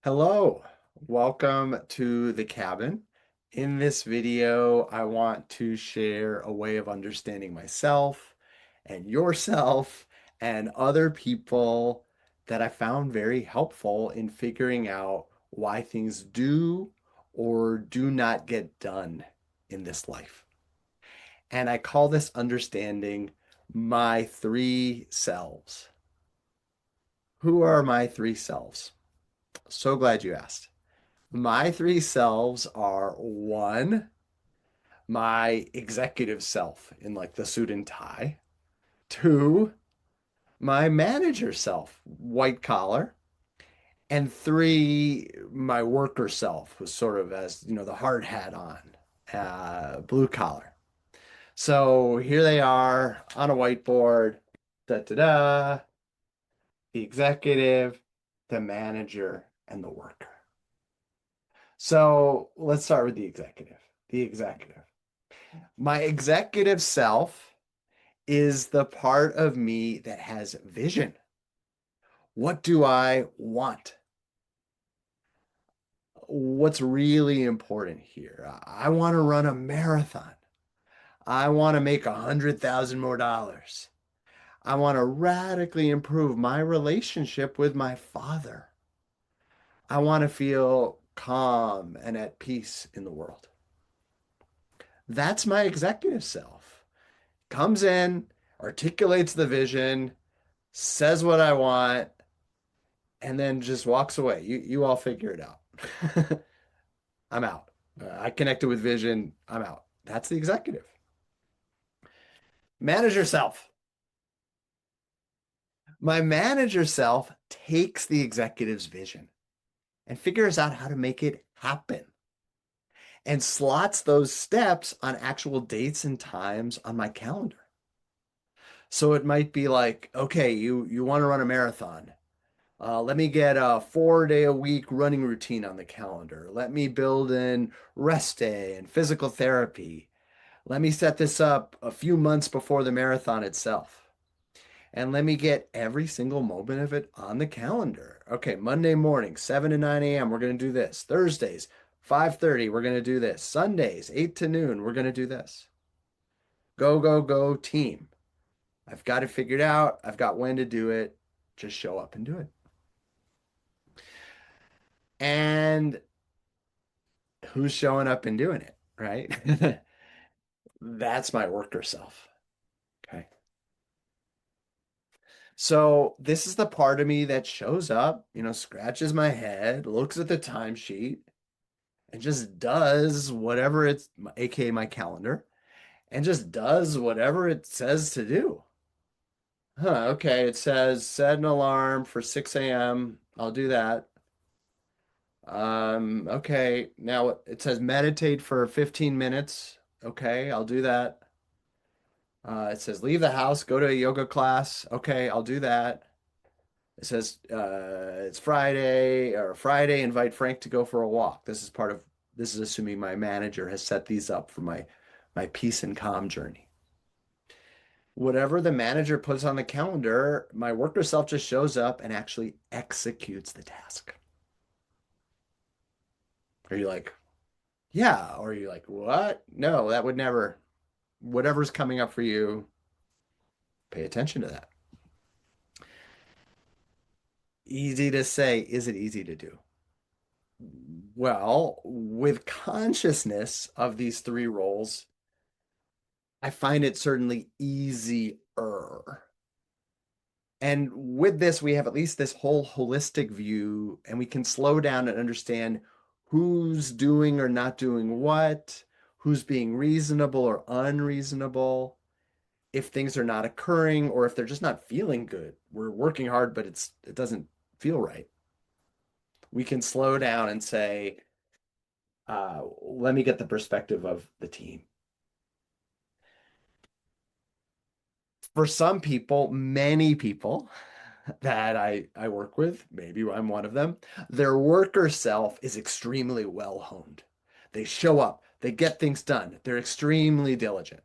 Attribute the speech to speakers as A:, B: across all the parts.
A: Hello, welcome to the cabin. In this video, I want to share a way of understanding myself and yourself and other people that I found very helpful in figuring out why things do or do not get done in this life. And I call this understanding my three selves. Who are my three selves? So glad you asked. My three selves are one, my executive self in like the suit and tie. Two, my manager self, white collar. And three, my worker self, who's sort of as, the hard hat on, blue collar. So here they are on a whiteboard. Da da da. The executive, the manager, and the worker. So let's start with the executive. The executive. My executive self is the part of me that has vision. What do I want? What's really important here? I want to run a marathon. I want to make 100,000 more dollars. I want to radically improve my relationship with my father. I want to feel calm and at peace in the world. That's my executive self. Comes in, articulates the vision, says what I want, and then just walks away. You all figure it out. I'm out. I connected with vision. I'm out. That's the executive. Manager self. My manager self takes the executive's vision and figures out how to make it happen and slots those steps on actual dates and times on my calendar. So it might be like, okay, you want to run a marathon. Let me get a 4 day a week running routine on the calendar. Let me build in rest day and physical therapy. Let me set this up a few months before the marathon itself. And let me get every single moment of it on the calendar. Okay, Monday morning, 7 to 9 a.m., we're going to do this. Thursdays, 5:30, we're going to do this. Sundays, 8 to noon, we're going to do this. Go, go, go, team. I've got it figured out. I've got when to do it. Just show up and do it. And who's showing up and doing it, right? That's my worker self. Okay. So this is the part of me that shows up, scratches my head, looks at the timesheet, and just does whatever it's, aka my calendar, and just does whatever it says to do. Huh, okay, it says set an alarm for 6 a.m. I'll do that. Okay, now it says meditate for 15 minutes. Okay, I'll do that. It says leave the house, go to a yoga class. Okay, I'll do that. It says it's Friday, invite Frank to go for a walk. This is assuming my manager has set these up for my peace and calm journey. Whatever the manager puts on the calendar, my worker self just shows up and actually executes the task. Are you like, yeah? Or are you like, what? No, that would never. Whatever's coming up for you, pay attention to that. Easy to say, is it easy to do? Well, with consciousness of these three roles, I find it certainly easier. And with this, we have at least this whole holistic view, and we can slow down and understand who's doing or not doing what, who's being reasonable or unreasonable, if things are not occurring, or if they're just not feeling good. We're working hard, but it doesn't feel right. We can slow down and say, let me get the perspective of the team. For some people, many people that I work with, maybe I'm one of them, their worker self is extremely well honed. They show up, they get things done, they're extremely diligent.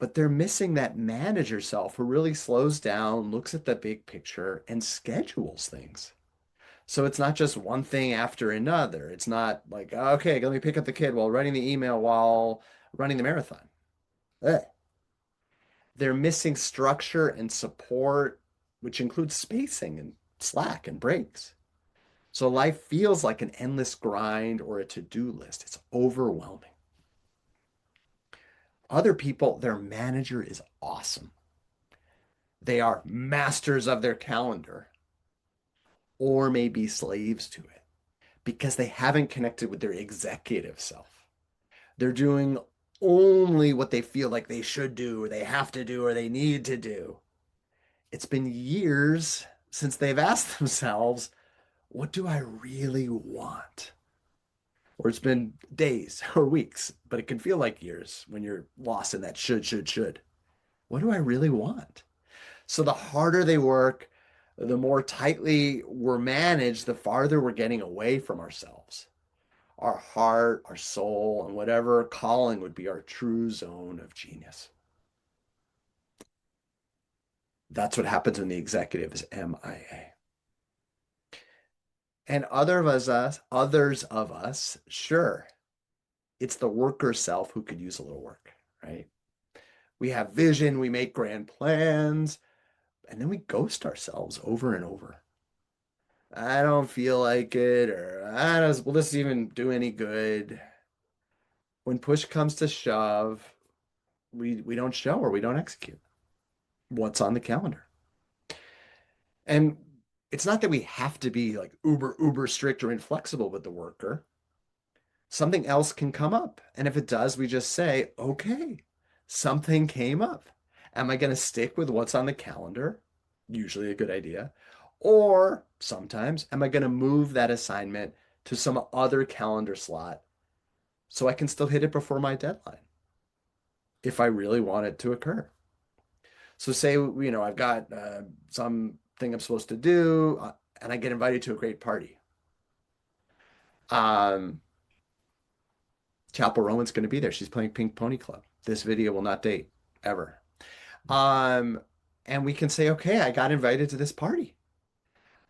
A: But they're missing that manager self who really slows down, looks at the big picture, and schedules things. So it's not just one thing after another. It's not like, okay, let me pick up the kid while writing the email while running the marathon. Ugh. They're missing structure and support, which includes spacing and slack and breaks. So life feels like an endless grind or a to-do list. It's overwhelming. Other people, their manager is awesome. They are masters of their calendar or maybe slaves to it because they haven't connected with their executive self. They're doing only what they feel like they should do or they have to do or they need to do. It's been years since they've asked themselves, what do I really want? Or it's been days or weeks, but it can feel like years when you're lost in that should. What do I really want? So the harder they work, the more tightly we're managed, the farther we're getting away from ourselves, our heart, our soul, and whatever calling would be our true zone of genius. That's what happens when the executive is MIA. And others of us, sure, it's the worker self who could use a little work, right? We have vision, we make grand plans, and then we ghost ourselves over and over. I don't feel like it, or I don't, will this even do any good? When push comes to shove, we don't show or we don't execute what's on the calendar. And it's not that we have to be like uber strict or inflexible with the worker. Something else can come up. And if it does, we just say, okay, something came up. Am I going to stick with what's on the calendar? Usually a good idea. Or sometimes, am I going to move that assignment to some other calendar slot so I can still hit it before my deadline if I really want it to occur? So say, I've got something I'm supposed to do, and I get invited to a great party. Um, Chapel Rowan's going to be there. She's playing Pink Pony Club. This video will not date ever. Um, and we can say, okay, I got invited to this party,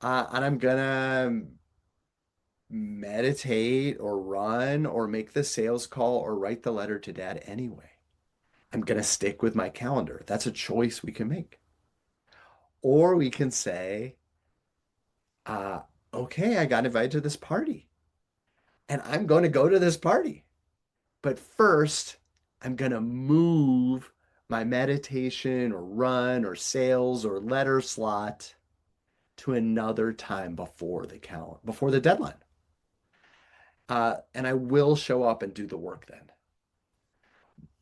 A: and I'm gonna meditate or run or make the sales call or write the letter to dad anyway. I'm gonna stick with my calendar. That's a choice we can make. Or we can say, uh, okay, I got invited to this party, and I'm going to go to this party. But first, I'm going to move my meditation or run or sales or letter slot to another time before the deadline. And I will show up and do the work then.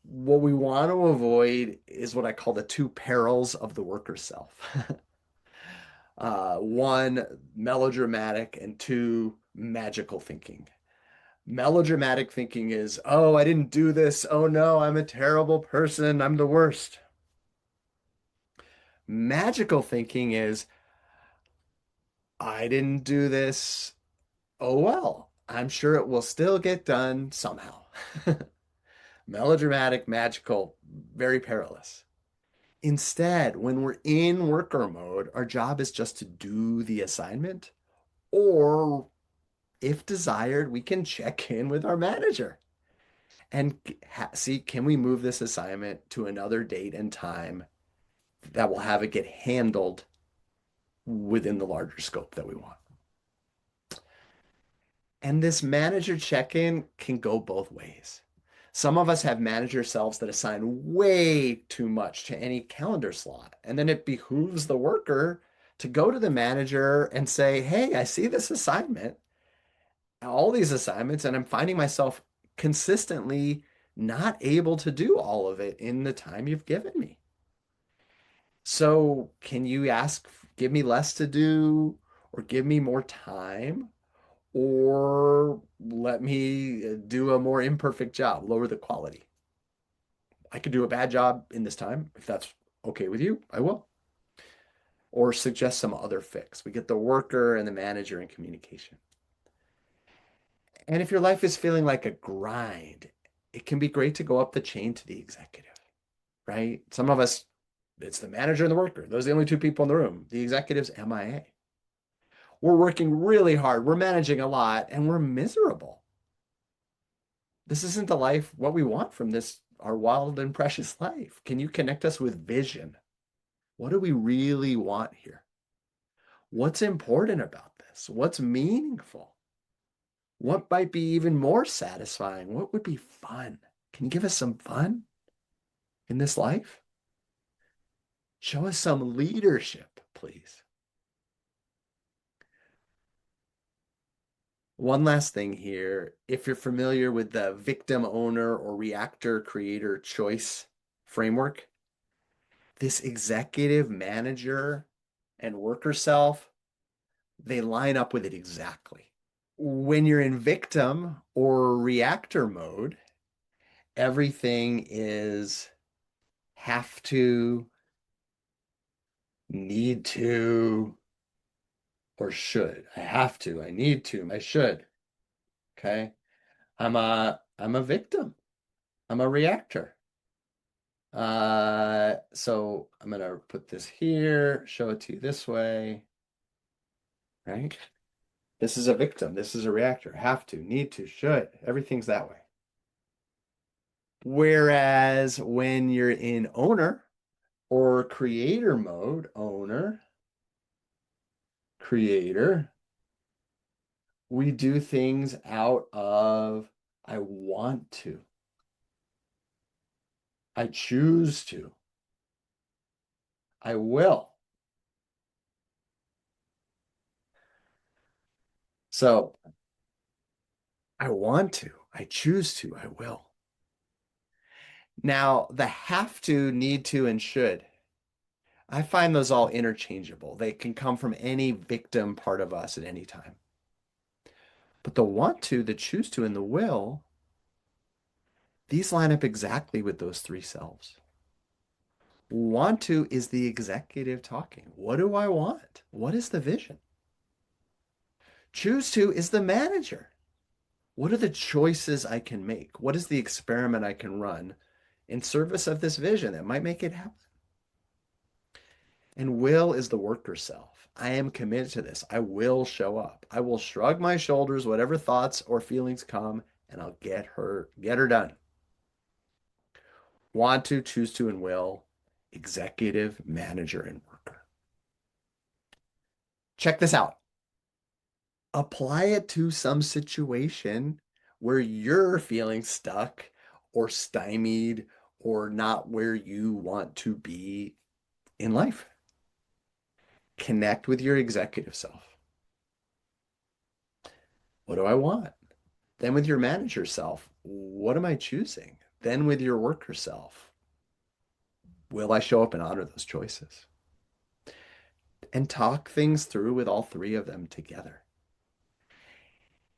A: What we want to avoid is what I call the two perils of the worker self. One, melodramatic, and two, magical thinking. Melodramatic thinking is, oh, I didn't do this. Oh no, I'm a terrible person. I'm the worst. Magical thinking is, I didn't do this. Oh well, I'm sure it will still get done somehow. Melodramatic, magical, very perilous. Instead, when we're in worker mode, our job is just to do the assignment, or if desired, we can check in with our manager and see, can we move this assignment to another date and time that will have it get handled within the larger scope that we want. And this manager check-in can go both ways. Some of us have manager selves that assign way too much to any calendar slot. And then it behooves the worker to go to the manager and say, hey, I see this assignment, all these assignments, and I'm finding myself consistently not able to do all of it in the time you've given me. So can you give me less to do or give me more time or let me do a more imperfect job, lower the quality? I could do a bad job in this time. If that's okay with you, I will. Or suggest some other fix. We get the worker and the manager in communication. And if your life is feeling like a grind, it can be great to go up the chain to the executive, right? Some of us, it's the manager and the worker. Those are the only two people in the room. The executive's MIA. We're working really hard, we're managing a lot, and we're miserable. This isn't the life what we want from this, our wild and precious life. Can you connect us with vision? What do we really want here? What's important about this? What's meaningful? What might be even more satisfying? What would be fun? Can you give us some fun in this life? Show us some leadership, please. One last thing here. If you're familiar with the victim owner or reactor creator choice framework, this executive manager and worker self, they line up with it exactly. When you're in victim or reactor mode, everything is have to, need to, or should. I have to, I need to, I should. Okay. I'm a victim. I'm a reactor. So I'm gonna put this here, show it to you this way, right? This is a victim. This is a reactor. Have to, need to, should. Everything's that way. Whereas when you're in owner or creator mode, owner, creator, we do things out of I want to, I choose to, I will. So I want to, I choose to, I will. Now, the have to, need to, and should, I find those all interchangeable. They can come from any victim part of us at any time. But the want to, the choose to, and the will, these line up exactly with those three selves. Want to is the executive talking. What do I want? What is the vision? Choose to is the manager. What are the choices I can make? What is the experiment I can run in service of this vision that might make it happen? And will is the worker self. I am committed to this. I will show up. I will shrug my shoulders, whatever thoughts or feelings come, and I'll get her done. Want to, choose to, and will, executive, manager, and worker. Check this out. Apply it to some situation where you're feeling stuck or stymied or not where you want to be in life. Connect with your executive self. What do I want? Then with your manager self, what am I choosing? Then with your worker self, will I show up and honor those choices? And talk things through with all three of them together.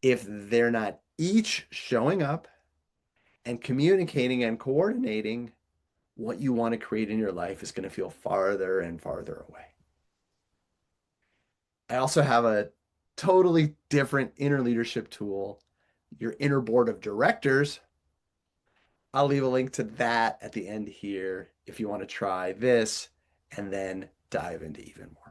A: If they're not each showing up and communicating and coordinating, what you want to create in your life is going to feel farther and farther away. I also have a totally different inner leadership tool, your inner board of directors. I'll leave a link to that at the end here if you want to try this and then dive into even more.